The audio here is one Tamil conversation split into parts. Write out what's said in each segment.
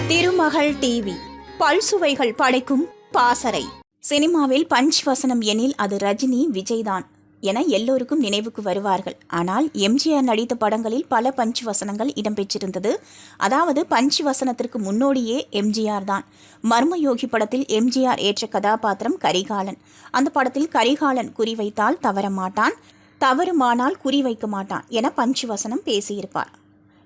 திருமகள் டிவி பல்சுவைகள் படைக்கும் பாசறை. சினிமாவில் பஞ்ச் வசனம் எனில் அது ரஜினி, விஜய்தான் என எல்லோருக்கும் நினைவுக்கு வருவார்கள். ஆனால் எம்ஜிஆர் நடித்த படங்களில் பல பஞ்ச் வசனங்கள் இடம்பெற்றிருந்தது. அதாவது பஞ்ச் வசனத்திற்கு முன்னோடியே எம்ஜிஆர் தான். மர்மயோகி படத்தில் எம்ஜிஆர் ஏற்ற கதாபாத்திரம் கரிகாலன். அந்த படத்தில் கரிகாலன் குறிவைத்தால் தவறமாட்டான், தவறுமானால் குறிவைக்க மாட்டான் என பஞ்ச் வசனம் பேசியிருப்பார்.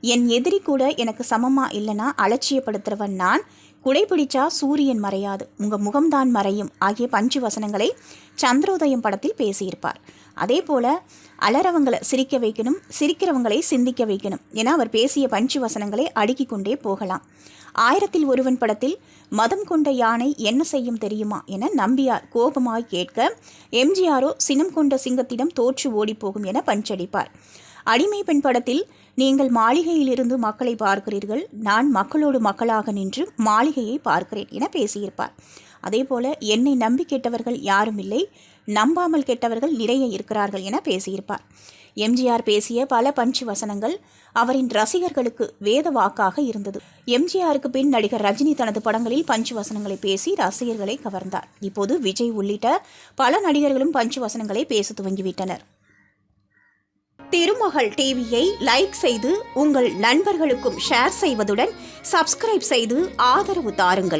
என் எதிரி கூட எனக்கு சமமா இல்லைனா அலட்சியப்படுத்துறவன் நான், குடைபிடிச்சா சூரியன் மறையாது, உங்கள் முகம்தான் மறையும் ஆகிய பஞ்சு வசனங்களை சந்திரோதயம் படத்தில் பேசியிருப்பார். அதே போல் அலறவங்களை சிரிக்க வைக்கணும், சிரிக்கிறவங்களை சிந்திக்க வைக்கணும் என அவர் பேசிய பஞ்சு வசனங்களை அடுக்கிக் கொண்டே போகலாம். 1000ல் ஒருவன் படத்தில் மதம் கொண்ட யானை என்ன செய்யும் தெரியுமா என நம்பியார் கோபமாய் கேட்க, எம்ஜிஆரோ சினம் கொண்ட சிங்கத்திடம் தோற்று ஓடிப்போகும் என பஞ்சடிப்பார். அடிமை பெண் படத்தில் நீங்கள் மாளிகையிலிருந்து மக்களை பார்க்கிறீர்கள், நான் மக்களோடு மக்களாக நின்று மாளிகையை பார்க்கிறேன் என பேசியிருப்பார். அதேபோல என்னை நம்பி கெட்டவர்கள் யாரும் இல்லை, நம்பாமல் கெட்டவர்கள் நிறைய இருக்கிறார்கள் என பேசியிருப்பார். எம்ஜிஆர் பேசிய பல பஞ்சு வசனங்கள் அவரின் ரசிகர்களுக்கு வேத வாக்காக இருந்தது. எம்ஜிஆருக்கு பின் நடிகர் ரஜினி தனது படங்களில் பஞ்சு வசனங்களை பேசி ரசிகர்களை கவர்ந்தார். இப்போது விஜய் உள்ளிட்ட பல நடிகர்களும் பஞ்சு வசனங்களை பேச துவங்கிவிட்டனர். திருமகள் டிவியை லைக் செய்து உங்கள் நண்பர்களுக்கும் ஷேர் செய்வதுடன் சப்ஸ்கிரைப் செய்து ஆதரவு தாருங்கள்.